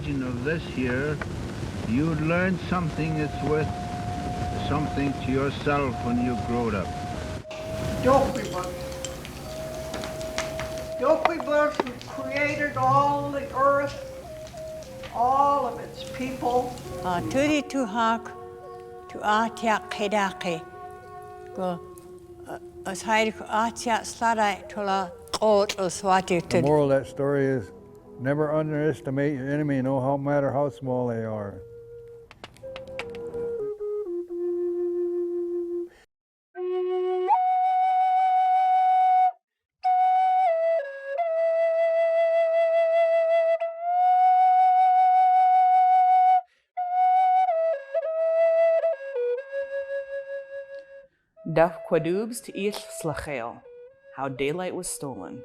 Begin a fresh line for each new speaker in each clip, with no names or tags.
imagine of this here, you'd learn something that's worth something to yourself when you grow up.
Dxʷləšucid who created all the earth, all of its people.
Tudi tuhak, tu atia kedake, go as high atia slarai tula oat or swati.
The moral of that story is never underestimate your enemy, no matter how small they are.
Daf Quadubs to Ich Slachel, how daylight was stolen.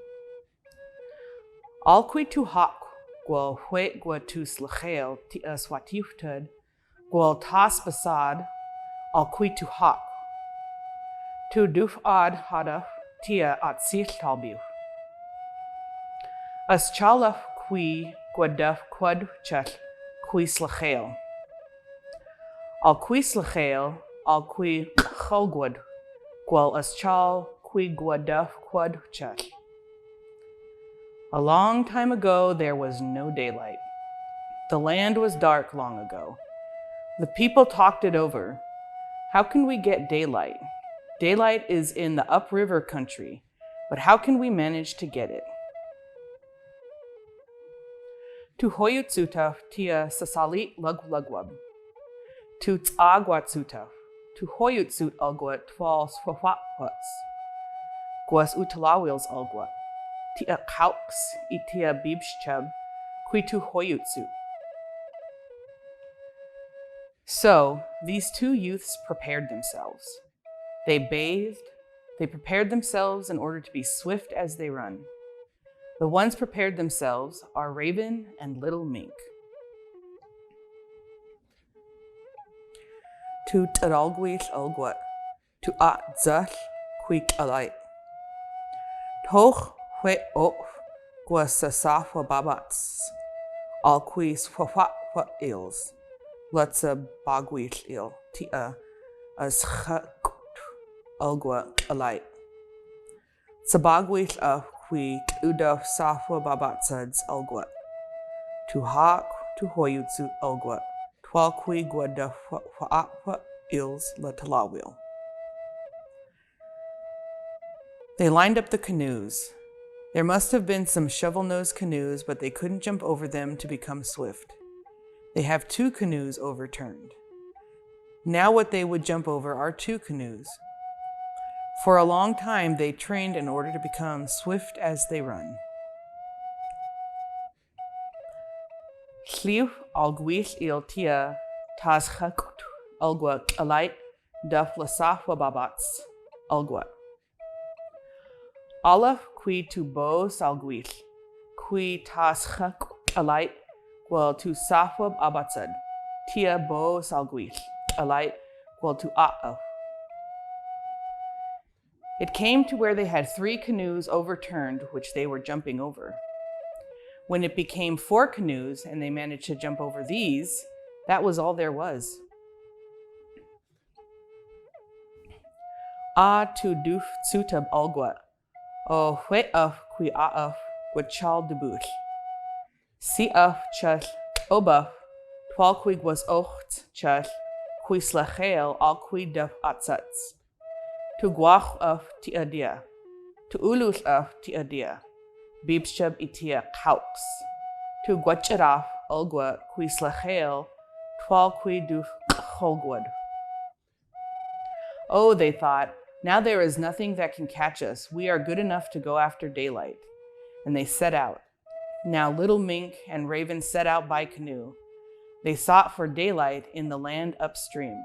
Alqui tu hak, gwal huet gwa tu slachel ti swatiuftad, gwal tas basad, alqui tu hak. Tu duf ad hadaf tia at sich talbiu. As chalaf qui gwadaf quad chach qui slachel. Alqui slachel, alqui chalgwad. Gwal as chal qui gwadaf quad chach. A long time ago, there was no daylight. The land was dark long ago. The people talked it over. How can we get daylight? Daylight is in the upriver country, but how can we manage to get it? Tu hoyutsutaf tia sasalit lugwab. Tu tsagwatsutaf. Tu hoyutsut algwat twal swafatwats. Guas utalawils algwat. Tia kauks itia bibschab, qui tu hoyutsu. So these two youths prepared themselves. They bathed, they prepared themselves in order to be swift as they run. The ones prepared themselves are Raven and Little Mink. Tu taralguish algwat, tu at zach quick alite. Toch Hwe of gwa sasafwa babats, al quis fwafwa ils, letsa bagwish il, tia as chakut algwa alite. Sabagwish of qui udaf safwa babatsads algwa, tu hak tu hoyutsu algwa, twal qui gwa da fwafwa ils la talawil. They lined up the canoes. There must have been some shovel-nosed canoes, but they couldn't jump over them to become swift. They have 2 canoes overturned. Now what they would jump over are 2 canoes. For a long time, they trained in order to become swift as they run. Sliv alguis il tia tas chakut algua alite daf lasafwa babats algua. Olaf qui tu bo salguich, qui tas chak alite, gwal tu safwab abatsad, tia bo salguich, alite, gwal tu a'af. It came to where they had 3 canoes overturned, which they were jumping over. When it became 4 canoes and they managed to jump over these, that was all there was. A tu duf tsutab alguat. O hwe af qui aaf gwachal debuch. Si af chach obaf, twal qui was ocht chach, qui slachel al qui def atsats. Tu guach af ti adia, tu ulus af ti adia, bibshab itia kauks. Tu guacharaf olgwa qui slachel, twal qui duf cholgwad. Oh, they thought, now there is nothing that can catch us. We are good enough to go after daylight. And they set out. Now Little Mink and Raven set out by canoe. They sought for daylight in the land upstream.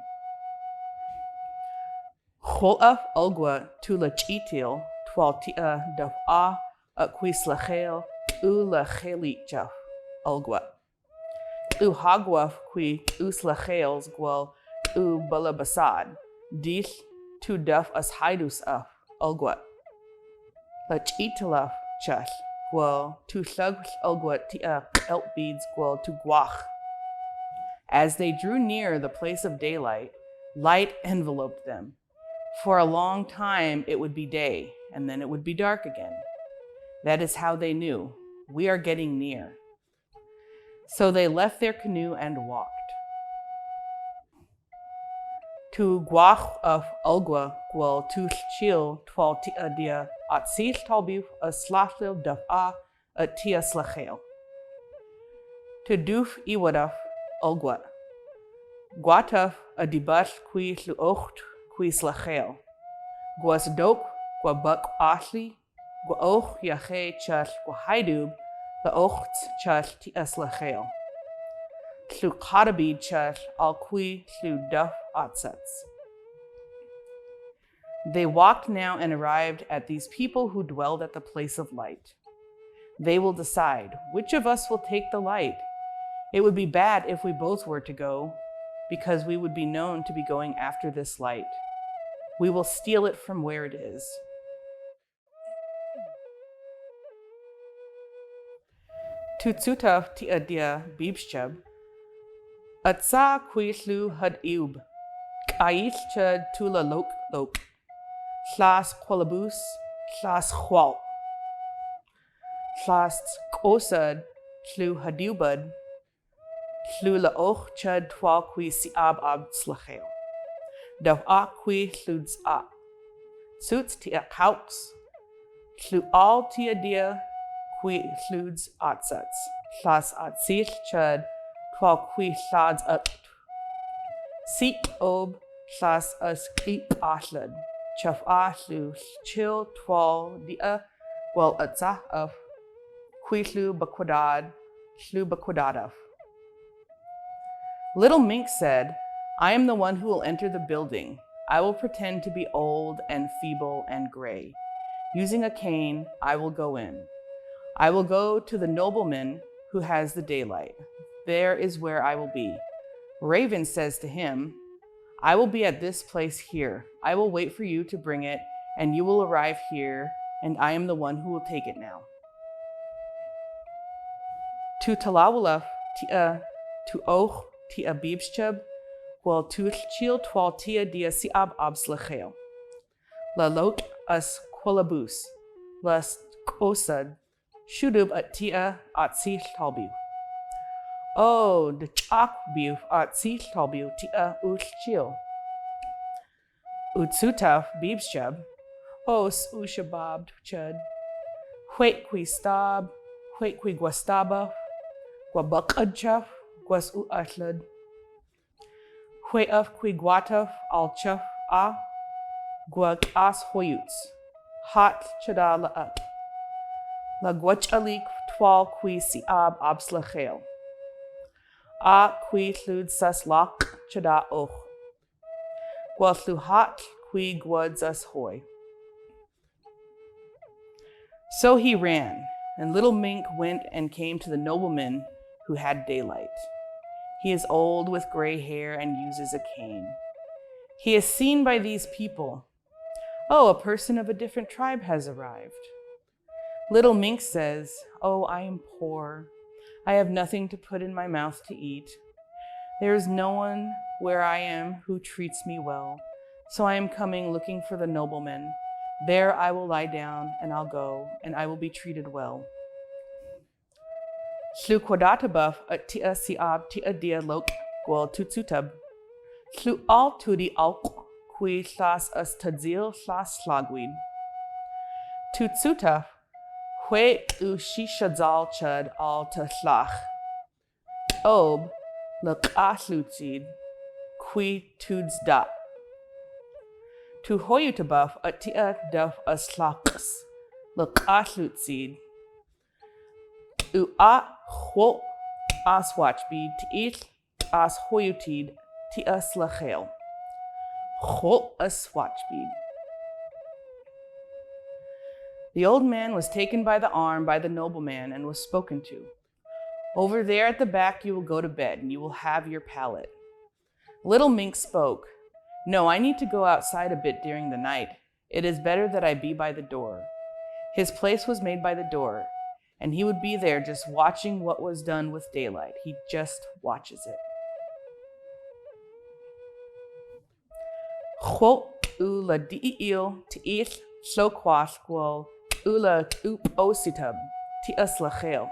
Cholaf olgwa tu lachitil twal tia daf a qui slachel u la chelichaf olgwa. U hagwaf qui u slachels gwal u balabasad. Dich tu daf as haidus af, olgwa. Lach italaf chach, gwel tu slug elgwat tia elk beads gwel tu guach. As they drew near the place of daylight, light enveloped them. For a long time it would be day, and then it would be dark again. That is how they knew, we are getting near. So they left their canoe and walked. Tu guach of Ulgwa gwel tu chil twal tia dia at sil talbu a slachlil daf a tia slachel. Tu duf iwadaf Ulgwa. Guataf a dibas qui lu ocht qui slachel. Guas dok gua buck ashli gua och yache chas gua haidub the ocht chas tia slachel. Lu katabid chas al qui lu duf atsats. They walked now and arrived at these people who dwelled at the place of light. They will decide, which of us will take the light? It would be bad if we both were to go, because we would be known to be going after this light. We will steal it from where it is. Tutsutaf ti adia bibshab, atsa quislu had iub, kaish chad tula lok, slas qualabus, slas chwal, slas kosad, tlu hadiubad, tlu la och chad twa qui siab ab slachel. Dav a qui sluds a. Suits ti a kauks, tlu all ti adia qui sluds atsats, slas atsil chad twa qui slads up. Seek ob slas as keep aslad, chaf aslu chill twal dia well atza of qui slu bakwadad, slu bakwadadav. Little Mink said, I am the one who will enter the building. I will pretend to be old and feeble and gray. Using a cane, I will go in. I will go to the nobleman who has the daylight. There is where I will be. Raven says to him, I will be at this place here. I will wait for you to bring it, and you will arrive here, and I am the one who will take it now. Tu talawulaf tia tu och tia bibschab, wel tu chil twal tia dia siab abslachel. La lot as qualabus, las kosad, shudub at tia at si talbu. Oh, the chak buf at si talbu tia chil. Utsutaf bibschab, os ushabab chud, huet qui stab, huet qui guastaba, guabakadchaf, guas u atlad. Hueaf qui guataf al chaf a, guag as hoyuts, hot chadala up. La guachalik twal qui siab abslachel. A qui tlud sas lak chada och. Guatlu hot qui guads as hoy. So he ran, and Little Mink went and came to the nobleman who had daylight. He is old with gray hair and uses a cane. He is seen by these people. Oh, a person of a different tribe has arrived. Little Mink says, oh, I am poor. I have nothing to put in my mouth to eat. There is no one where I am who treats me well, so I am coming looking for the nobleman. There I will lie down, and I'll go, and I will be treated well. Slu quadatabuf at tia siab tia dia lok gwal tutsutab. Slu al tudi alk qui slas as tadzil slas slagwid. Tutsutaf hue u shishadzal chud al taslach. Ob lak aslutzid qui tuds da. Tu hoyutabuf at tia duf as slakas lak aslutzid. U a hwo as watchbead ti'ich as hoyutid ti as lachel. Hwo as watchbead. The old man was taken by the arm by the nobleman and was spoken to. Over there at the back you will go to bed and you will have your pallet. Little Mink spoke. No, I need to go outside a bit during the night. It is better that I be by the door. His place was made by the door. and he would be there just watching what was done with daylight. He just watches it. Chwo ula di'il ti'il slokwaskwo ula up ositab ti'as lachel.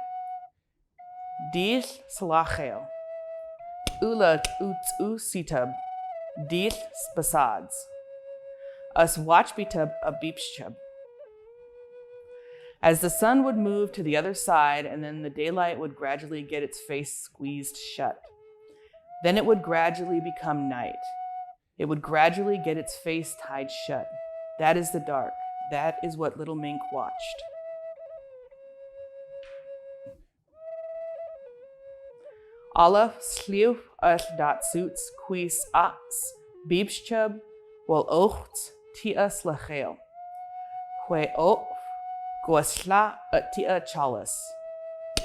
Dil salachel. Ula utsitab. Dil spasads. Us watchbitab a beepschub. As the sun would move to the other side, and then the daylight would gradually get its face squeezed shut. Then it would gradually become night. It would gradually get its face tied shut. That is the dark. That is what little Mink watched. Alla sliew us dat suits quis as beepschub wal ocht tias lachel. Hwe op gwasla tia chalas.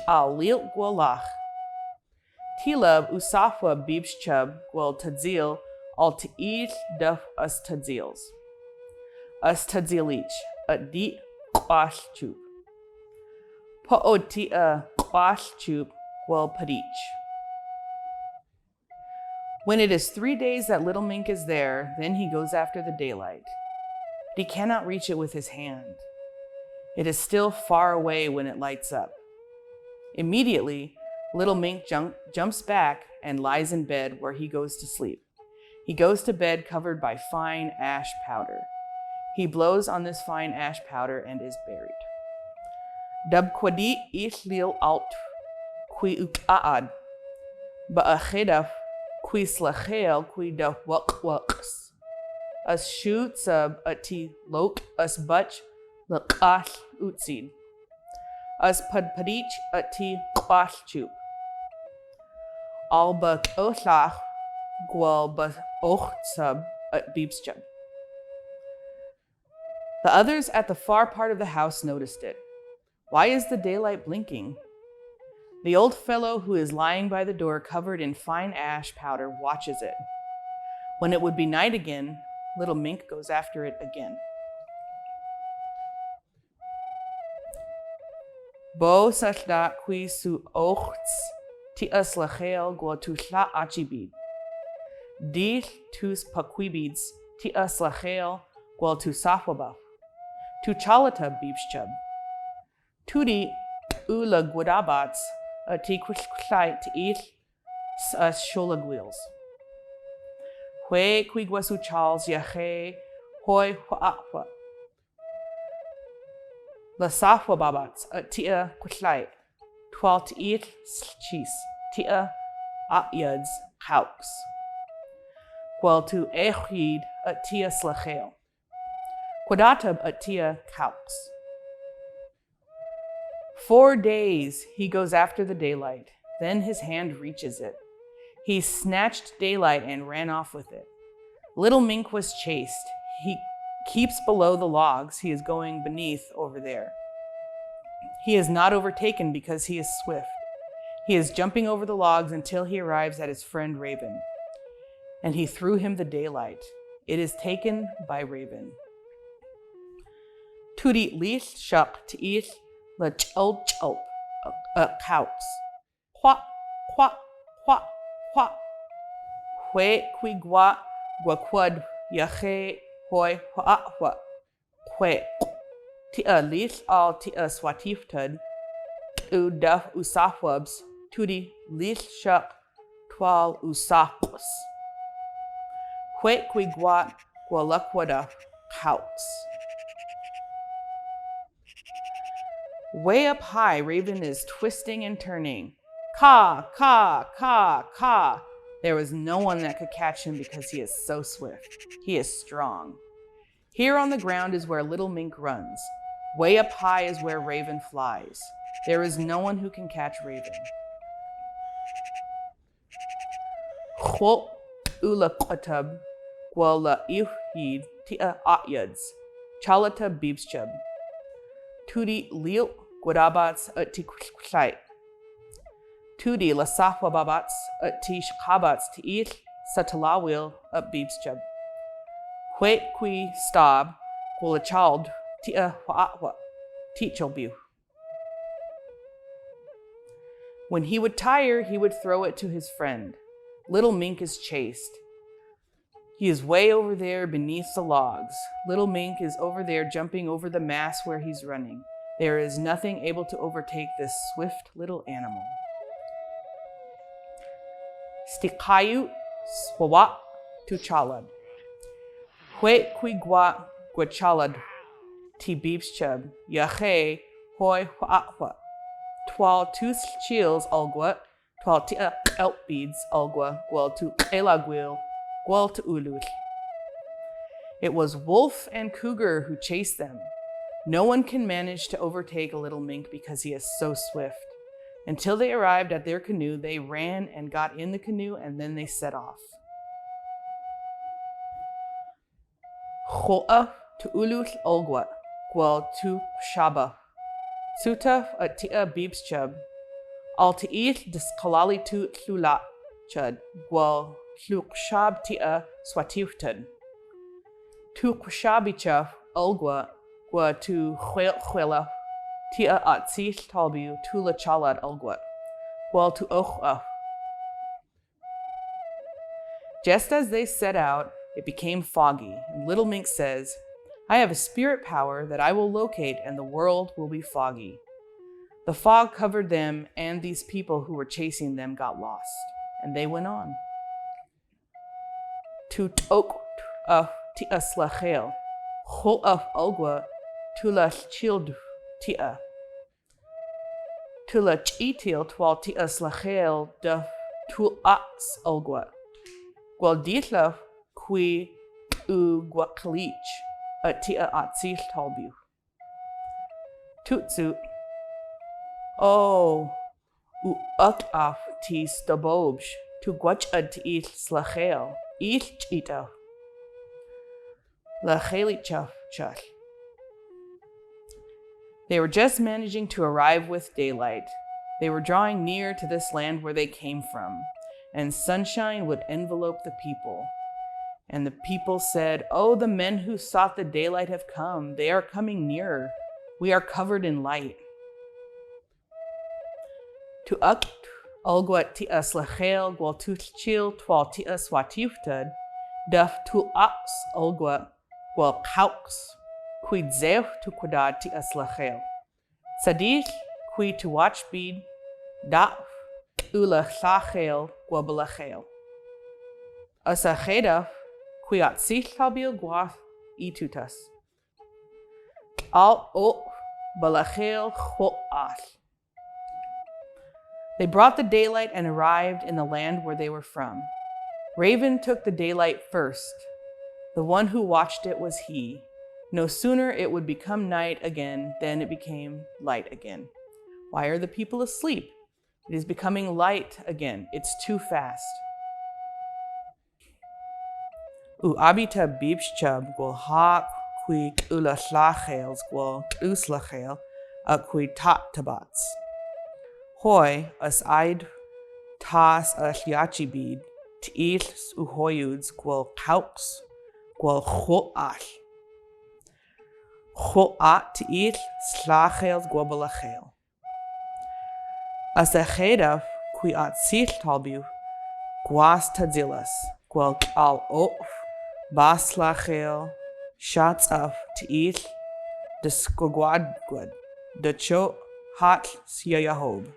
Al lil gwalach. Tilab usafwa beepschub gwal tadzil al ti'il duf us tadzils. Us tadzilich di quash chup. Po tia quash chup gwal padich. When it is 3 days that little Mink is there, then he goes after the daylight. But he cannot reach it with his hand. It is still far away when it lights up. Immediately, little Mink jumps back and lies in bed where he goes to sleep. He goes to bed covered by fine ash powder. He blows on this fine ash powder and is buried. Dub kwadi lil alt qui uqaad ba'achedaf qui slachel qui da waqs. As shoot sub ati lok as butch laqash utseed. As padpadich ati qash chup. Al ba oslach gwal ba och sub at beepschub. The others at the far part of the house noticed it. Why is the daylight blinking? The old fellow who is lying by the door covered in fine ash powder watches it. When it would be night again, little Mink goes after it again. Bo sashda qui su ochts ti aslachel gwa tu shla achibid. Di tus paquibids ti aslachel gwa tu safwabaf. Tu chalata beepschub. Tudi ula guadabats ti quishlight eat as sholagwheels. Hwe quiguasu charles yahe hoi huakwa. La safwa babats tia quishlight. Twal to eat cheese tia atyuds hauks. Qual to echid tia slachel. Quadatab tia hauks. 4 days he goes after the daylight. Then his hand reaches it. He snatched daylight and ran off with it. Little Mink was chased. He keeps below the logs. He is going beneath over there. He is not overtaken because he is swift. He is jumping over the logs until he arrives at his friend Raven. And he threw him the daylight. It is taken by Raven. Tudi lis shak to eat la chulp couts. Qua, qua, qua, qua. Hwe qui gua quad yahe hoi hoa. Hwe. Tia lis al tia swatiftad. U daf usafwabs. Tudi lis shak twal usafus. Hwe qui gua lakwada couts. Way up high, Raven is twisting and turning. Caw, caw, caw, caw. There was no one that could catch him because he is so swift. He is strong. Here on the ground is where little Mink runs. Way up high is where Raven flies. There is no one who can catch Raven. Chwo ula qatab gwala ihid tia atyuds. Chalata beepschub. Tudi lil guadabats ti qushlight. Tudi la safwa babats ti shkabats ti eat satalawil beepschub. Hwe qui stab gwala child tia huatwa ti cholbu. When he would tire, he would throw it to his friend. Little Mink is chased. He is way over there beneath the logs. Little Mink is over there jumping over the mass where he's running. There is nothing able to overtake this swift little animal. Stikayu swawat tuchalad. Hwe quigwa gwachalad ti beepschub. Yahe hoi hwa. Twal tooth chills algwa. Twal ti elk beads algwa. Gwal tu elagwil. Gwal tu uluch. It was wolf and cougar who chased them. No one can manage to overtake a little mink because he is so swift. Until they arrived at their canoe, they ran and got in the canoe, and then they set off. Cho'a tu uluch olgwa, gwal tu shaba. Sutaf at tia beebschub. Al ti'ith diskalali tu tlula chud, gwal tlukshab tia swatiuhtad. Tu kushabichaf olgwa, gwa tu chwela. Tia atsil talbu tula chalad algwa, gwal tu och'af. Just as they set out, it became foggy, and Little Mink says, I have a spirit power that I will locate and the world will be foggy. The fog covered them, and these people who were chasing them got lost, and they went on. Tu t'ok af tia slachel, chol af algwa tula childu. Tia. Tula chitil twal tia slachel de tul ats algwa. Gwal ditlaf qui u guakalich a tia atsil talbu. Tutsu. Oh, u af ti stabobj tu guach ad ti slachel. Ich chita. La chelichaf chach. They were just managing to arrive with daylight. They were drawing near to this land where they came from, and sunshine would envelope the people. And the people said, Oh, the men who sought the daylight have come. They are coming nearer. We are covered in light. Tu akt algwat tia slachel gwal tuchil twal tia swatiuftad, daf tu aks algwat gwal kauks. Quid zeh tu quadad ti aslachel. Sadich qui tu watch bead, daf ula chlachel guabalachel. Asachedaf qui at sich habil guaf itutas. Al o balachel cho'al. They brought the daylight and arrived in the land where they were from. Raven took the daylight first. The one who watched it was he. No sooner it would become night again than it became light again. Why are the people asleep? It is becoming light again. It's too fast. U abita bibschub gwal ha qui ula slachels gwal uslachel a qui tat tabats. Hoi as aid tas a liachi bead t'ils uhoyuds gwal kauks gwal cho'al. Cho'at t'il slachel guabalachel. As a chedaf qui at sil talbu, guas tadzilas, gwal al of, baslachel, shats of t'il, de squagwadgwad, de cho hat siyahob.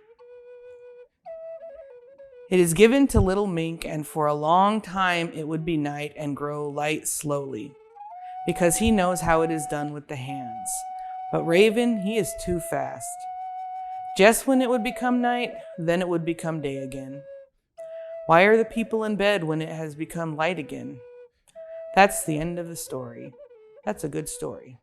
It is given to Little Mink, and for a long time it would be night and grow light slowly, because he knows how it is done with the hands. But Raven, he is too fast. Just when it would become night, then it would become day again. Why are the people in bed when it has become light again? That's the end of the story. That's a good story.